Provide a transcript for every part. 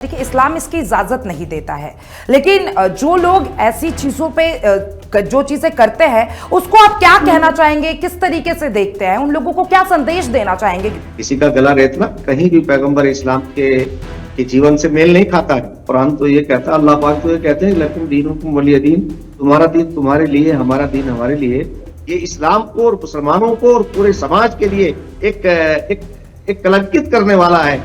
देखिए, इस्लाम इसकी इजाजत नहीं देता है, लेकिन जो लोग ऐसी चीजों पे जो चीजें करते हैं उसको आप क्या कहना चाहेंगे, किस तरीके से देखते हैं, उन लोगों को क्या संदेश देना चाहेंगे? किसी का गला रेतना कहीं भी पैगंबर इस्लाम के जीवन से मेल नहीं खाता है। कुरान तो ये कहता है, अल्लाह पाक तो ये कहते हैं, लेकिन दीनुकुम वलिय दीन, तुम्हारा दीन तुम्हारे लिए, हमारा दीन हमारे लिए। ये इस्लाम को और मुसलमानों को और पूरे समाज के लिए एक कलंकित करने वाला है।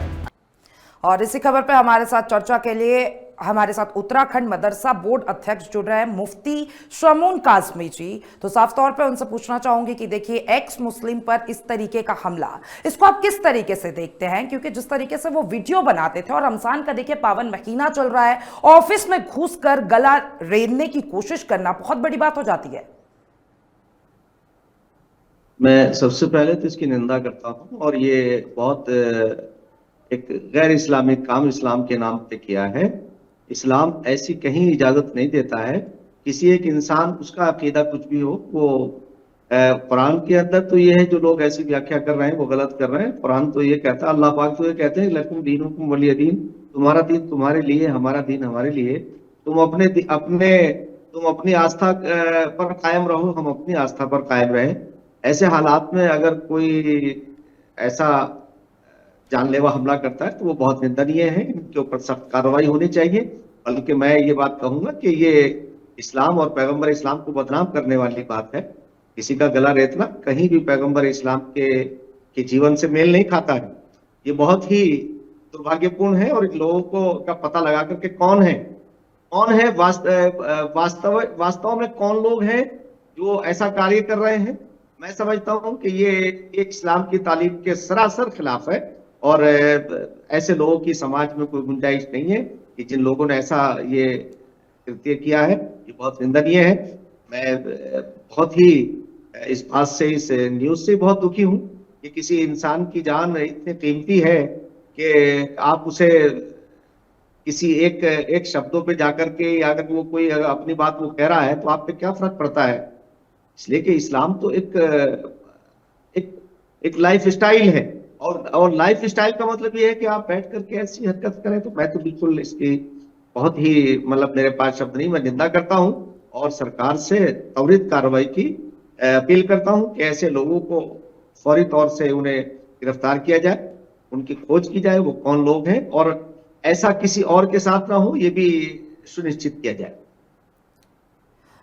और इसी खबर पे हमारे साथ चर्चा के लिए हमारे साथ उत्तराखंड मदरसा बोर्ड अध्यक्ष जुड़ रहे हैं मुफ्ती शमून काजमी जी। तो साफ तौर पे उनसे पूछना चाहूंगी कि देखिए, एक्स मुस्लिम पर इस तरीके का हमला, इसको आप किस तरीके से देखते हैं? क्योंकि जिस तरीके से वो वीडियो बनाते थे, और रमजान का देखिए पावन महीना चल रहा है, ऑफिस में घुसकर गला रेड़ने की कोशिश करना बहुत बड़ी बात हो जाती है। मैं सबसे पहले तो इसकी निंदा करता हूँ, और ये बहुत एक गैर इस्लामिक काम इस्लाम के नाम पे किया है। इस्लाम ऐसी कहीं इजाजत नहीं देता है किसी एक इंसान, उसका अकीदा कुछ भी हो, वो कुरान के अंदर तो ये है, जो लोग ऐसी व्याख्या कर रहे हैं वो गलत कर रहे हैं। कुरान तो ये कहता है, अल्लाह पाक तो ये कहते हैं, लकुम दीनुकुम वलिय दीन, तुम्हारा दीन तुम्हारे लिए, हमारा दीन हमारे लिए। तुम अपनी आस्था पर कायम रहो, हम अपनी आस्था पर कायम रहें। ऐसे हालात में अगर कोई ऐसा जानलेवा हमला करता है तो वो बहुत निंदनीय है, इनके ऊपर सख्त कार्रवाई होनी चाहिए। बल्कि मैं ये बात कहूंगा कि ये इस्लाम और पैगंबर इस्लाम को बदनाम करने वाली बात है। किसी का गला रेतना कहीं भी पैगंबर इस्लाम के जीवन से मेल नहीं खाता है। ये बहुत ही दुर्भाग्यपूर्ण है, और इन लोगों को का पता लगा करके कौन है वास्तव में कौन लोग हैं जो ऐसा कार्य कर रहे हैं। मैं समझता हूं कि ये इस्लाम की तालीम के सरासर खिलाफ है, और ऐसे लोगों की समाज में कोई गुंजाइश नहीं है कि जिन लोगों ने ऐसा ये कृत्य किया है, ये बहुत निंदनीय है। मैं बहुत ही इस बात से, इस न्यूज से बहुत दुखी हूं कि किसी इंसान की जान इतनी कीमती है कि आप उसे किसी एक शब्दों पे जाकर के, या अगर वो कोई अपनी बात वो कह रहा है तो आप पे क्या फर्क पड़ता है। इसलिए कि इस्लाम तो एक एक लाइफ स्टाइल है, और लाइफ स्टाइल का मतलब ये है कि आप बैठ करके ऐसी हरकत करें। तो मैं तो बिल्कुल इसकी बहुत ही, मतलब मेरे पास शब्द नहीं, मैं निंदा करता हूं, और सरकार से त्वरित कार्रवाई की अपील करता हूं कि ऐसे लोगों को फौरी तौर से उन्हें गिरफ्तार किया जाए, उनकी खोज की जाए, वो कौन लोग हैं, और ऐसा किसी और के साथ ना हो, ये भी सुनिश्चित किया जाए।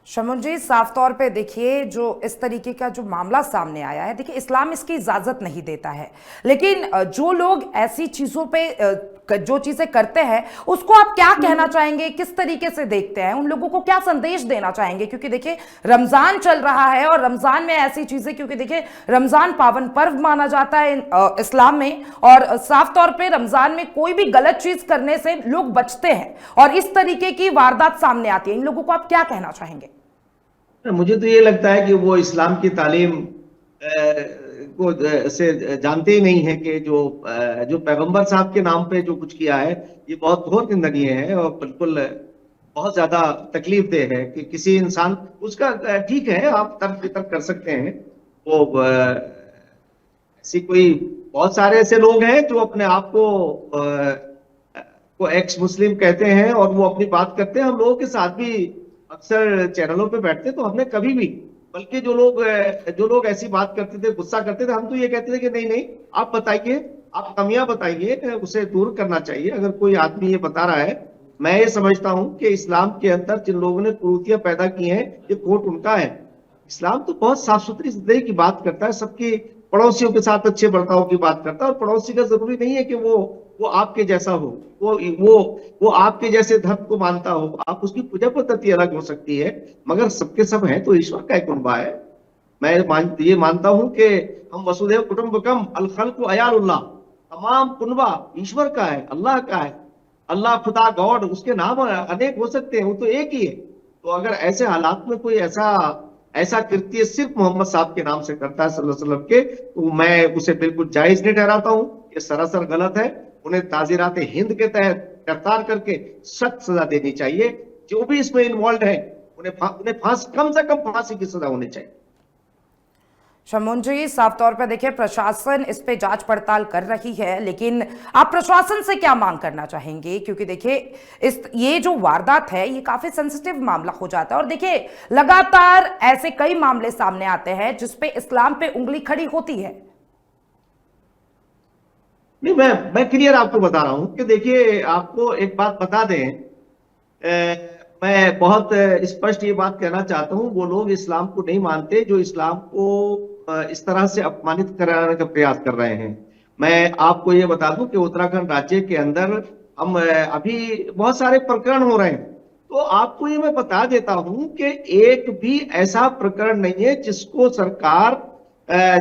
शमून जी, साफ तौर पे देखिए, जो इस तरीके का जो मामला सामने आया है, देखिए इस्लाम इसकी इजाजत नहीं देता है, लेकिन जो लोग ऐसी चीजों पे जो चीजें करते हैं उसको आप क्या कहना चाहेंगे, किस तरीके से देखते हैं, उन लोगों को क्या संदेश देना चाहेंगे? क्योंकि देखिए रमजान चल रहा है, और रमजान में ऐसी चीजें, क्योंकि देखिए रमजान पावन पर्व माना जाता है इस्लाम में, और साफ तौर पे रमजान में कोई भी गलत चीज करने से लोग बचते हैं, और इस तरीके की वारदात सामने आती है। इन लोगों को आप क्या कहना चाहेंगे? मुझे तो ये लगता है कि वो इस्लाम की तालीम को से जानते ही नहीं है कि जो पैगंबर साहब के नाम पे जो कुछ किया है, ये बहुत घोर निंदनीय है, और बिल्कुल बहुत ज्यादा तकलीफदेह है कि किसी इंसान, उसका ठीक है, आप तर्क वितर्क कर सकते हैं। वो ऐसी कोई, बहुत सारे ऐसे लोग हैं जो अपने आप को एक्स मुस्लिम कहते हैं, और वो अपनी बात करते हैं। हम लोगों के साथ भी अक्सर चैनलों पे बैठते, तो हमने कभी भी, बल्कि जो लोग ऐसी बात करते थे, गुस्सा करते थे, हम तो ये कहते थे कि नहीं नहीं, आप बताइए, आप कमियां बताइए, उसे दूर करना चाहिए। अगर कोई आदमी ये बता रहा है, मैं ये समझता हूं कि इस्लाम के अंदर जिन लोगों ने कुरीतियां पैदा की हैं, ये खोट उनका है। इस्लाम तो बहुत साफ सुथरी जिंदगी की बात करता है, सबकी पड़ोसियों के साथ अच्छे बर्ताव की बात करता है, और पड़ोसी का जरूरी नहीं है कि वो आपके जैसा हो, वो आपके जैसे धर्म को मानता हो। आप उसकी पूजा पद्धति अलग हो सकती है, मगर सबके सब हैं तो ईश्वर का एक कुनबा है। मैं ये मानता हूं कि हम वसुधैव कुटुंबकम अल खल्कु अयालुल्लाह, तमाम कुनबा ईश्वर का है, अल्लाह का है। अल्लाह, खुदा, गॉड, उसके नाम अनेक हो सकते हैं, वो तो एक ही है। तो अगर ऐसे हालात में कोई ऐसा कृत्य सिर्फ मोहम्मद साहब के नाम से करता है सल्लल्लाहु अलैहि वसल्लम के, तो मैं उसे बिल्कुल जायज नहीं ठहराता हूं। ये सरासर गलत है। उन्हें ताज़ीरात हिंद के तहत गिरफ्तार करके सख्त सजा देनी चाहिए। जो भी इसमें इन्वॉल्व है, उन्हें कम से कम फांसी की सजा होनी चाहिए। शमून जी, साफ तौर पर देखिए प्रशासन इस पे जांच पड़ताल कर रही है, लेकिन आप प्रशासन से क्या मांग करना चाहेंगे? क्योंकि देखिए ये जो वारदात है ये काफी सेंसिटिव मामला हो जाता है, और देखिए लगातार ऐसे कई मामले सामने आते हैं जिसपे इस्लाम पे उंगली खड़ी होती है। नहीं, मैं क्लियर आपको बता रहा हूं कि देखिए, आपको एक बात बता दें। मैं बहुत स्पष्ट ये बात कहना चाहता हूं, वो लोग इस्लाम को नहीं मानते जो इस्लाम को इस तरह से अपमानित कराने का प्रयास कर रहे हैं। मैं आपको ये बता दूं कि उत्तराखंड राज्य के अंदर हम अभी बहुत सारे प्रकरण हो रहे हैं। तो आपको ये मैं बता देता हूं कि एक भी ऐसा प्रकरण नहीं है जिसको सरकार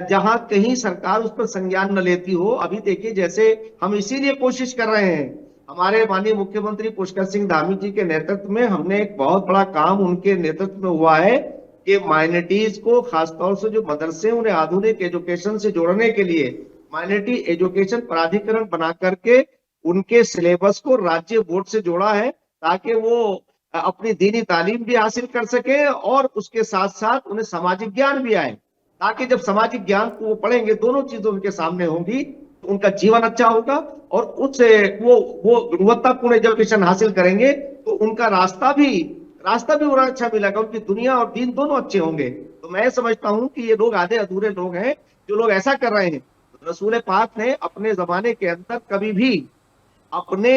जहां कहीं सरकार उस पर संज्ञान न लेती हो। अभी देखिए, जैसे हम इसीलिए कोशिश कर रहे हैं, हमारे माननीय मुख्यमंत्री पुष्कर सिंह धामी जी के नेतृत्व में हमने एक बहुत बड़ा काम उनके नेतृत्व में हुआ है कि माइनॉरिटीज को, खासतौर से जो मदरसे, उन्हें आधुनिक एजुकेशन से जोड़ने के लिए माइनॉरिटी एजुकेशन प्राधिकरण बना करके उनके सिलेबस को राज्य बोर्ड से जोड़ा है, ताकि वो अपनी दीनी तालीम भी हासिल कर सके और उसके साथ साथ उन्हें सामाजिक ज्ञान भी आए, ताकि जब सामाजिक ज्ञान को वो पढ़ेंगे, दोनों चीजें उनके सामने होंगी, तो उनका जीवन अच्छा होगा और उससे वो गुणवत्तापूर्ण एजुकेशन हासिल करेंगे तो उनका रास्ता भी उन्हें अच्छा मिलेगा, उनकी दुनिया और दीन दोनों अच्छे होंगे। तो मैं समझता हूं कि ये लोग आधे अधूरे लोग हैं जो लोग ऐसा कर रहे हैं। रसूल पाक ने अपने जमाने के अंदर कभी भी अपने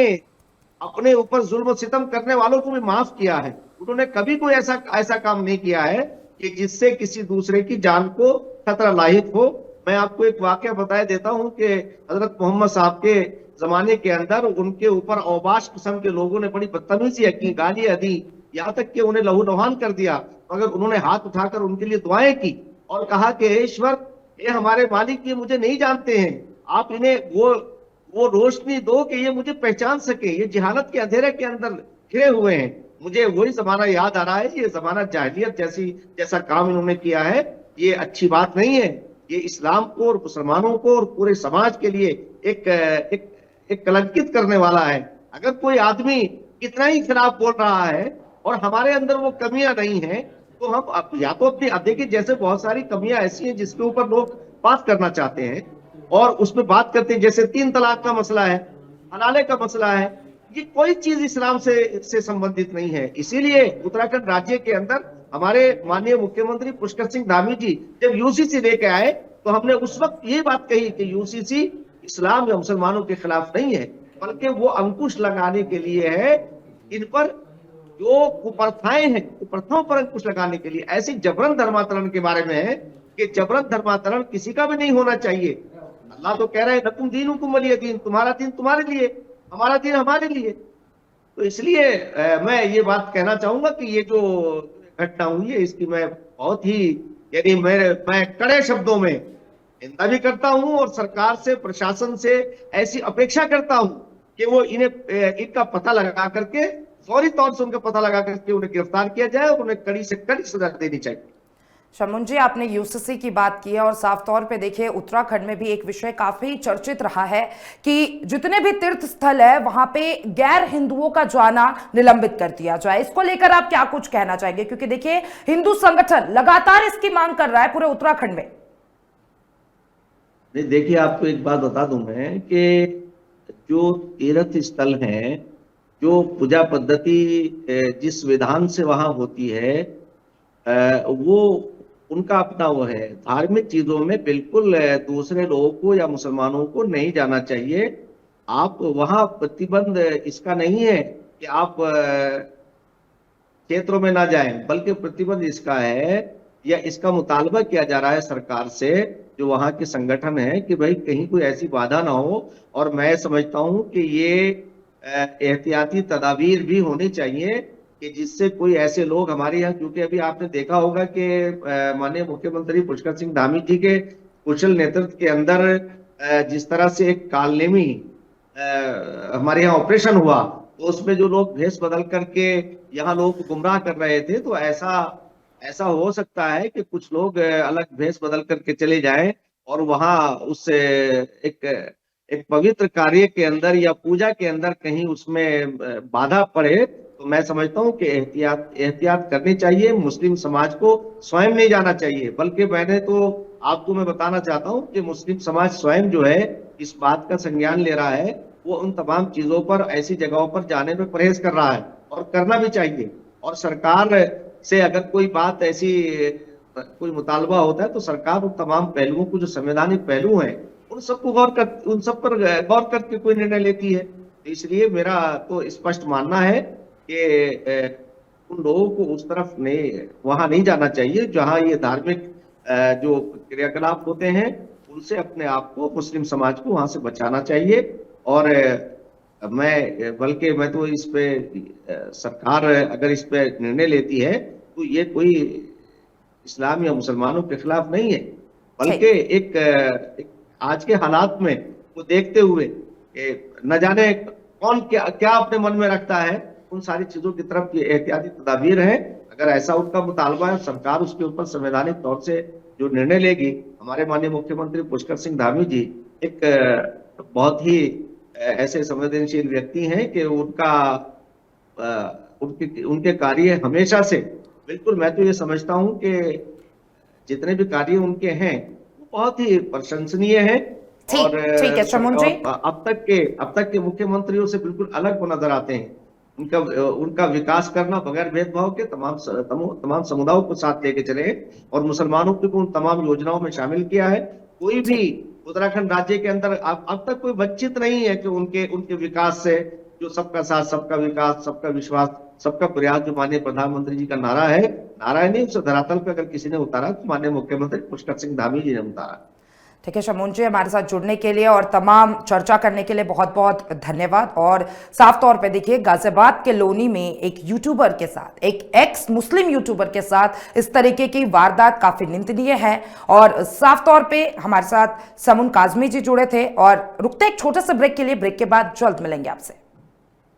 अपने ऊपर जुल्म सितम करने वालों को भी माफ किया है। उन्होंने कभी कोई ऐसा ऐसा काम नहीं किया है कि जिससे किसी दूसरे की जान को खतरा लाहिक हो। मैं आपको एक वाकया बताया देता हूं कि हजरत मोहम्मद साहब के जमाने के अंदर उनके ऊपर औबाश किस्म के लोगों ने बड़ी बदतमीजी की, गालियां दी, यहाँ तक कि उन्हें लहूलुहान कर दिया, मगर उन्होंने हाथ उठाकर उनके लिए दुआएं की और कहा कि ईश्वर, ये हमारे मालिक, ये मुझे नहीं जानते हैं, आप इन्हें वो रोशनी दो कि ये मुझे पहचान सके, ये जहालत के अंधेरे के अंदर घिरे हुए हैं। मुझे वही जमाना याद आ रहा है, ये जमाना जाहिलियत जैसा काम इन्होंने किया है, ये अच्छी बात नहीं है। ये इस्लाम को और मुसलमानों को और पूरे समाज के लिए एक कलंकित करने वाला है। अगर कोई आदमी कितना ही खिलाफ बोल रहा है और हमारे अंदर वो कमियां नहीं है, तो हम या तो अपनी, देखिए जैसे बहुत सारी कमियां ऐसी हैं जिसके ऊपर लोग बात करना चाहते हैं और उसमें बात करते हैं, जैसे 3 तलाक का मसला है, हलाले का मसला है, ये कोई चीज इस्लाम से संबंधित नहीं है। इसीलिए उत्तराखंड राज्य के अंदर हमारे माननीय मुख्यमंत्री पुष्कर सिंह धामी जी जब यूसीसी लेके आए, तो हमने उस वक्त ये बात कही कि यूसीसी इस्लाम या मुसलमानों के खिलाफ नहीं है, बल्कि वो अंकुश लगाने के लिए है इन पर जो कुप्रथाएं हैं, कुप्रथाओं पर अंकुश लगाने के लिए। ऐसी जबरन धर्मांतरण के बारे में है कि जबरन धर्मांतरण किसी का भी नहीं होना चाहिए। अल्लाह तो कह रहा है, लकुम दीनुकुम वलिय दीन, तुम्हारा दीन तुम्हारे लिए, हमारा दीन हमारे लिए। तो इसलिए मैं ये बात कहना चाहूंगा कि ये जो घटना हुई है इसकी मैं बहुत ही, यानी मैं कड़े शब्दों में निंदा भी करता हूं और सरकार से, प्रशासन से ऐसी अपेक्षा करता हूं कि वो इनका पता लगा करके, फौरी तौर से उनका पता लगा करके उन्हें गिरफ्तार किया जाए और उन्हें कड़ी से कड़ी सजा देनी चाहिए। शमून जी, आपने यूसीसी की बात की है और साफ तौर पे देखिए उत्तराखंड में भी एक विषय काफी चर्चित रहा है कि जितने भी तीर्थ स्थल है वहां पे गैर हिंदुओं का जाना निलंबित कर दिया जाए। इसको लेकर आप क्या कुछ कहना चाहेंगे? क्योंकि देखिए हिंदू संगठन लगातार इसकी मांग कर रहा है पूरे उत्तराखंड में। नहीं, देखिए आपको एक बात बता दूं मैं कि जो तीर्थ स्थल हैं, जो पूजा पद्धति जिस विधान से वहां होती है, वो उनका अपना वो है। धार्मिक चीजों में बिल्कुल दूसरे लोगों को या मुसलमानों को नहीं जाना चाहिए। आप वहां प्रतिबंध इसका नहीं है कि आप क्षेत्रों में ना जाएं, बल्कि प्रतिबंध इसका है या इसका मुतालबा किया जा रहा है सरकार से, जो वहां के संगठन है, कि भाई कहीं कोई ऐसी बाधा ना हो। और मैं समझता हूं कि ये एहतियाती तदाबीर भी होनी चाहिए कि जिससे कोई ऐसे लोग हमारे यहाँ, क्योंकि अभी आपने देखा होगा कि माननीय मुख्यमंत्री पुष्कर सिंह धामी जी के कुशल नेतृत्व के अंदर जिस तरह से एक कालनेमी हमारे यहाँ ऑपरेशन हुआ, तो उसमें जो लोग भेष बदल करके यहाँ लोग गुमराह कर रहे थे, तो ऐसा हो सकता है कि कुछ लोग अलग भेष बदल करके चले जाएं और वहां उस एक पवित्र कार्य के अंदर या पूजा के अंदर कहीं उसमें बाधा पड़े। तो मैं समझता हूं कि एहतियात करनी चाहिए। मुस्लिम समाज को स्वयं नहीं जाना चाहिए, बल्कि मैंने तो आपको मैं बताना चाहता हूं कि मुस्लिम समाज स्वयं जो है इस बात का संज्ञान ले रहा है, वो उन तमाम चीजों पर, ऐसी जगहों पर जाने में परहेज कर रहा है और करना भी चाहिए। और सरकार से अगर कोई बात ऐसी, कोई मुतालबा होता है तो सरकार उन तमाम पहलुओं को, जो संवैधानिक पहलू हैं, उन सब पर गौर करके कोई निर्णय लेती है। तो इसलिए मेरा तो स्पष्ट मानना है कि उन लोगों को उस तरफ नहीं, वहां नहीं जाना चाहिए जहां ये धार्मिक जो क्रियाकलाप होते हैं उनसे अपने आप को, मुस्लिम समाज को वहां से बचाना चाहिए। और मैं तो इस पे सरकार अगर इस पे निर्णय लेती है तो ये कोई इस्लाम या मुसलमानों के खिलाफ नहीं है, बल्कि एक आज के हालात में वो देखते हुए न जाने कौन क्या अपने मन में रखता है, उन सारी चीजों की तरफ ये एहतियाती तदाबीर है। अगर ऐसा उनका मुतालबा है, सरकार उसके ऊपर संवैधानिक तौर से जो निर्णय लेगी। हमारे माननीय मुख्यमंत्री पुष्कर सिंह धामी जी एक बहुत ही ऐसे संवेदनशील व्यक्ति हैं कि उनके कार्य हमेशा से, बिल्कुल मैं तो ये समझता हूं कि जितने भी कार्य उनके हैं वो बहुत ही प्रशंसनीय हैं। और ठीक है शमून जी, अब तक के मुख्यमंत्रियों से बिल्कुल अलग वो नजर आते हैं। उनका विकास करना बगैर भेदभाव के तमाम समुदायों को साथ लेके चले और मुसलमानों को उन तमाम योजनाओं में शामिल किया है। कोई भी उत्तराखंड राज्य के अंदर अब तक कोई वंचित नहीं है कि उनके विकास से, जो सबका साथ, सबका विकास, सबका विश्वास, सबका प्रयास, जो माननीय प्रधानमंत्री जी का नारा है, नारा नहीं, उसे धरातल पे अगर किसी ने उतारा तो माननीय मुख्यमंत्री पुष्कर सिंह धामी जी ने उतारा। ठीक है शमून जी, हमारे साथ जुड़ने के लिए और तमाम चर्चा करने के लिए बहुत बहुत धन्यवाद। और साफ तौर पे देखिए, गाजियाबाद के लोनी में एक यूट्यूबर के साथ, एक एक्स मुस्लिम यूट्यूबर के साथ इस तरीके की वारदात काफी निंदनीय है। और साफ तौर पे हमारे साथ समून काजमी जी जुड़े थे। और रुकते एक छोटे से ब्रेक के लिए, ब्रेक के बाद जल्द मिलेंगे आपसे।